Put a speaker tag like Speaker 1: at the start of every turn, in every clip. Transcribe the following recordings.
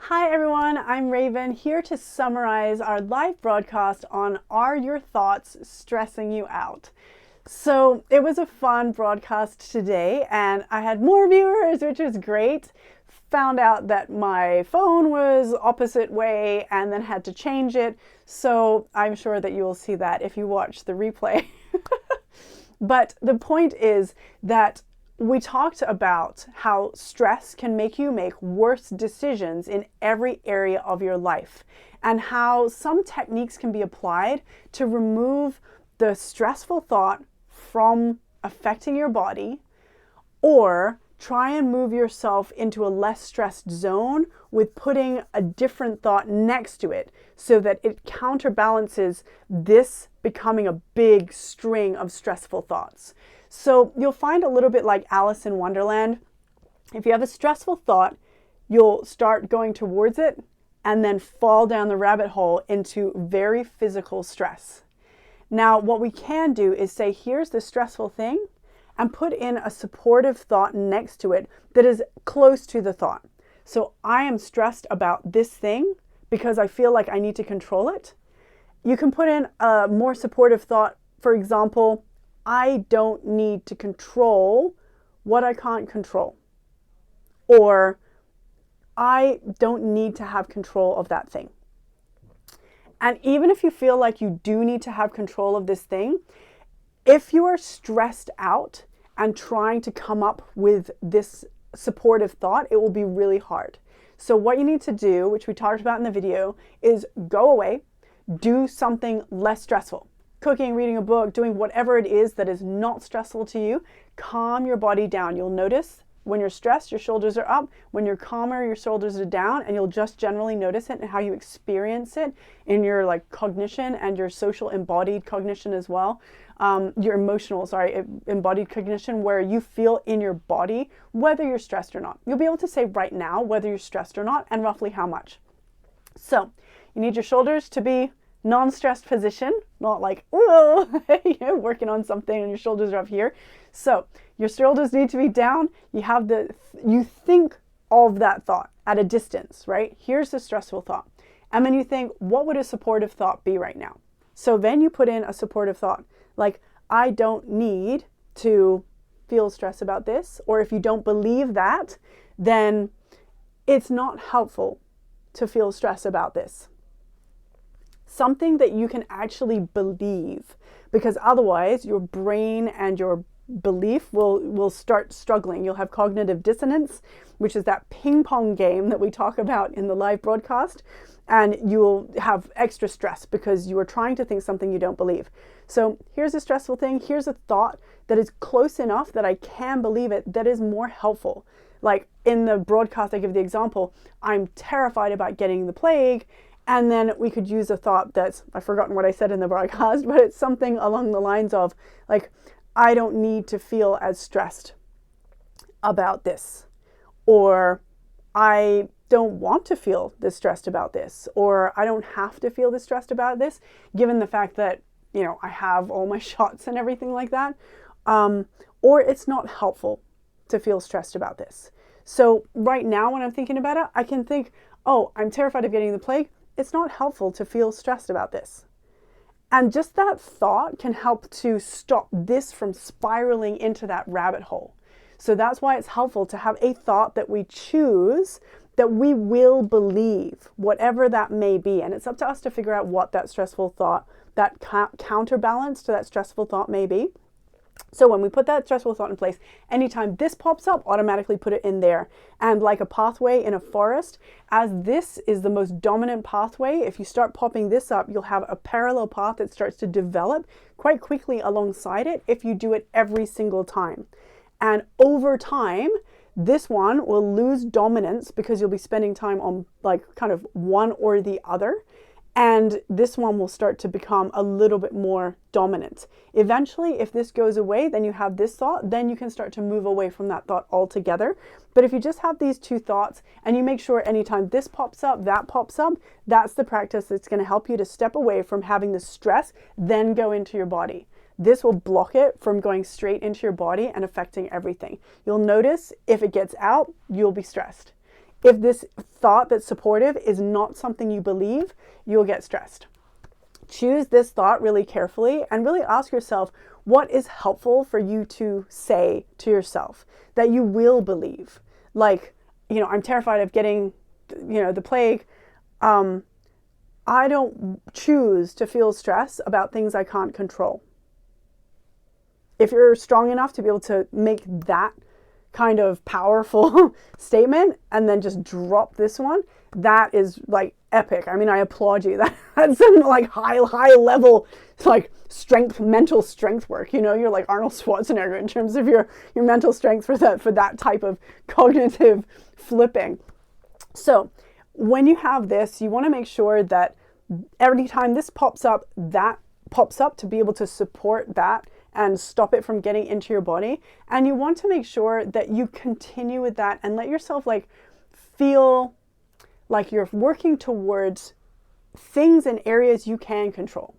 Speaker 1: Hi everyone, I'm Raven here to summarize our live broadcast on Are Your Thoughts Stressing You Out? So it was a fun broadcast today and I had more viewers, which was great. Found out that my phone was opposite way and then had to change it. So I'm sure that you will see that if you watch the replay. But the point is that we talked about how stress can make you make worse decisions in every area of your life, and how some techniques can be applied to remove the stressful thought from affecting your body, or try and move yourself into a less stressed zone with putting a different thought next to it so that it counterbalances this becoming a big string of stressful thoughts. So you'll find a little bit like Alice in Wonderland. If you have a stressful thought, you'll start going towards it and then fall down the rabbit hole into very physical stress. Now, what we can do is say, here's the stressful thing, and put in a supportive thought next to it that is close to the thought. So I am stressed about this thing because I feel like I need to control it. You can put in a more supportive thought. For example, I don't need to control what I can't control. Or I don't need to have control of that thing. And even if you feel like you do need to have control of this thing, if you are stressed out and trying to come up with this supportive thought, it will be really hard. So what you need to do, which we talked about in the video, is go away, do something less stressful. Cooking, reading a book, doing whatever it is that is not stressful to you. Calm your body down. You'll notice when you're stressed, your shoulders are up. When you're calmer, your shoulders are down, and you'll just generally notice it and how you experience it in your cognition and your social embodied cognition as well. Your emotional, embodied cognition, where you feel in your body whether you're stressed or not. You'll be able to say right now whether you're stressed or not and roughly how much. So you need your shoulders to be non-stressed position, not like, oh, working on something and your shoulders are up here. So your shoulders need to be down. You think of that thought at a distance, right? Here's the stressful thought. And then you think, what would a supportive thought be right now? So then you put in a supportive thought, like, I don't need to feel stress about this. Or if you don't believe that, then it's not helpful to feel stress about this. Something that you can actually believe, because otherwise your brain and your belief will start struggling. You'll have cognitive dissonance, which is that ping pong game that we talk about in the live broadcast, and you'll have extra stress because you are trying to think something you don't believe. So here's a stressful thing. Here's a thought that is close enough that I can believe it, that is more helpful. Like in the broadcast, I give the example, I'm terrified about getting the plague. And then we could use a thought that's, I've forgotten what I said in the broadcast, but it's something along the lines of, like, I don't need to feel as stressed about this. Or I don't want to feel this stressed about this. Or I don't have to feel this stressed about this, given the fact that, I have all my shots and everything like that. Or it's not helpful to feel stressed about this. So right now when I'm thinking about it, I can think, oh, I'm terrified of getting the plague. It's not helpful to feel stressed about this. And just that thought can help to stop this from spiraling into that rabbit hole. So that's why it's helpful to have a thought that we choose, that we will believe, whatever that may be. And it's up to us to figure out what that stressful thought, that counterbalance to that stressful thought may be. So when we put that stressful thought in place, anytime this pops up, automatically put it in there. And like a pathway in a forest, as this is the most dominant pathway, if you start popping this up, you'll have a parallel path that starts to develop quite quickly alongside it if you do it every single time. And over time, this one will lose dominance because you'll be spending time on kind of one or the other. And this one will start to become a little bit more dominant. Eventually, if this goes away, then you have this thought, then you can start to move away from that thought altogether. But if you just have these two thoughts and you make sure anytime this pops up, that pops up, that's the practice that's going to help you to step away from having the stress, then go into your body. This will block it from going straight into your body and affecting everything. You'll notice if it gets out, you'll be stressed. If this thought that's supportive is not something you believe, you'll get stressed. Choose this thought really carefully and really ask yourself, what is helpful for you to say to yourself that you will believe? Like, I'm terrified of getting, the plague. I don't choose to feel stress about things I can't control. If you're strong enough to be able to make that kind of powerful statement and then just drop this one, that is like epic. I mean, I applaud you. That's some like high level like strength, mental strength work. You're like Arnold Schwarzenegger in terms of your mental strength for that type of cognitive flipping. So when you have this, you want to make sure that every time this pops up, that pops up to be able to support that and stop it from getting into your body. And you want to make sure that you continue with that and let yourself like feel like you're working towards things and areas you can control.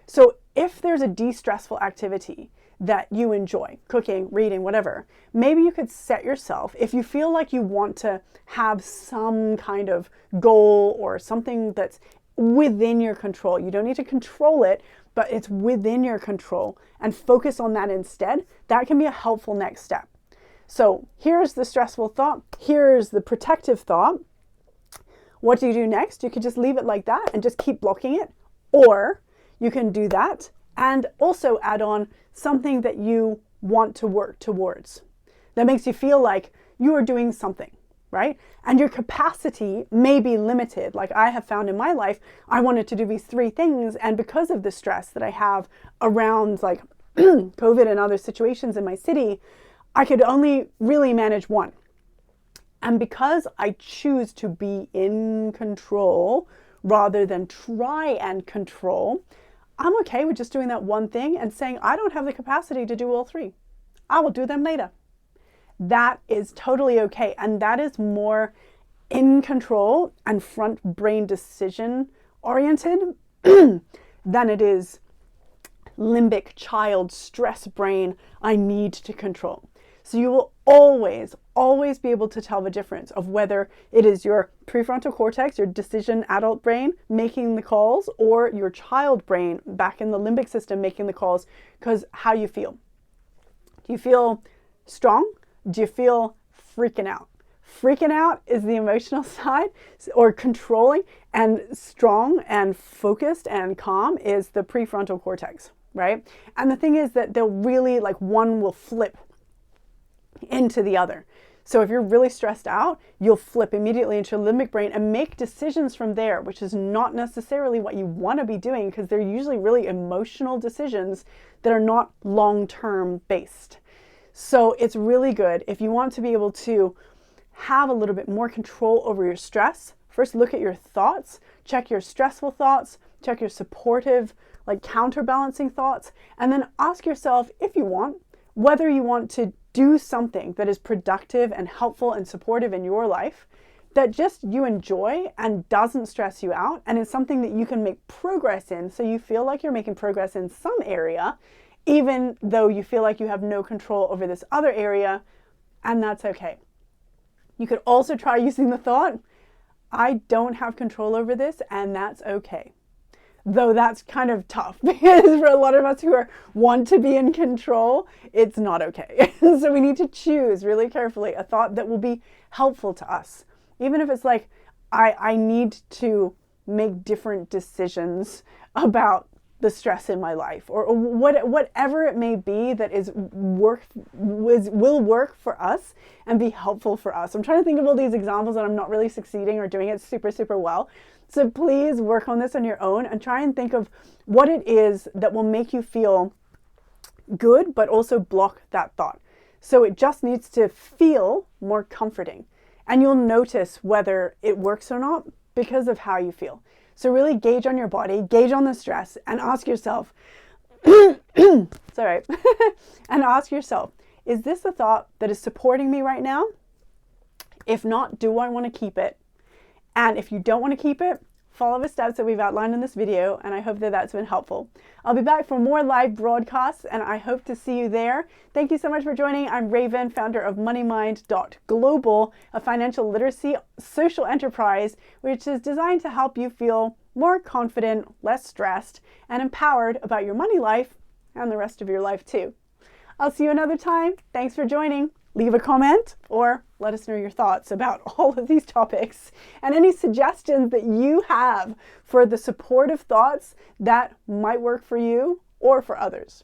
Speaker 1: So if there's a de-stressful activity that you enjoy, cooking, reading, whatever, maybe you could set yourself, if you feel like you want to have some kind of goal or something that's within your control. You don't need to control it, but it's within your control, and focus on that instead. That can be a helpful next step. So here's the stressful thought. Here's the protective thought. What do you do next? You could just leave it like that and just keep blocking it. Or you can do that and also add on something that you want to work towards. That makes you feel like you are doing something, right? And your capacity may be limited. Like I have found in my life, I wanted to do these 3 things. And because of the stress that I have around like COVID and other situations in my city, I could only really manage 1. And because I choose to be in control rather than try and control, I'm okay with just doing that 1 thing and saying, I don't have the capacity to do all 3. I will do them later. That is totally okay. And that is more in control and front brain decision oriented than it is limbic child stress brain, I need to control. So you will always be able to tell the difference of whether it is your prefrontal cortex, your decision adult brain making the calls, or your child brain back in the limbic system making the calls, because how you feel. Do you feel strong? Do you feel freaking out? Freaking out is the emotional side, or controlling, and strong and focused and calm is the prefrontal cortex, right? And the thing is that they'll really, like, one will flip into the other. So if you're really stressed out, you'll flip immediately into your limbic brain and make decisions from there, which is not necessarily what you want to be doing, because they're usually really emotional decisions that are not long-term based. So it's really good if you want to be able to have a little bit more control over your stress. First, look at your thoughts, check your stressful thoughts, check your supportive, like counterbalancing thoughts, and then ask yourself, if you want, whether you want to do something that is productive and helpful and supportive in your life, that just you enjoy and doesn't stress you out, and is something that you can make progress in, so you feel like you're making progress in some area, even though you feel like you have no control over this other area, and that's okay. You could also try using the thought, I don't have control over this, and that's okay. Though that's kind of tough, because for a lot of us who want to be in control, it's not okay. So we need to choose really carefully a thought that will be helpful to us. Even if it's like, I need to make different decisions about the stress in my life, or whatever it may be that will work for us and be helpful for us. I'm trying to think of all these examples and I'm not really succeeding or doing it super well. So please work on this on your own and try and think of what it is that will make you feel good, but also block that thought. So it just needs to feel more comforting, and you'll notice whether it works or not because of how you feel. So really gauge on your body, gauge on the stress, and ask yourself, it's all right, and ask yourself, is this a thought that is supporting me right now? If not, do I want to keep it? And if you don't want to keep it, follow the steps that we've outlined in this video, and I hope that that's been helpful. I'll be back for more live broadcasts, and I hope to see you there. Thank you so much for joining. I'm Raven, founder of MoneyMind.global, a financial literacy social enterprise, which is designed to help you feel more confident, less stressed, and empowered about your money life and the rest of your life too. I'll see you another time. Thanks for joining. Leave a comment or let us know your thoughts about all of these topics and any suggestions that you have for the supportive thoughts that might work for you or for others.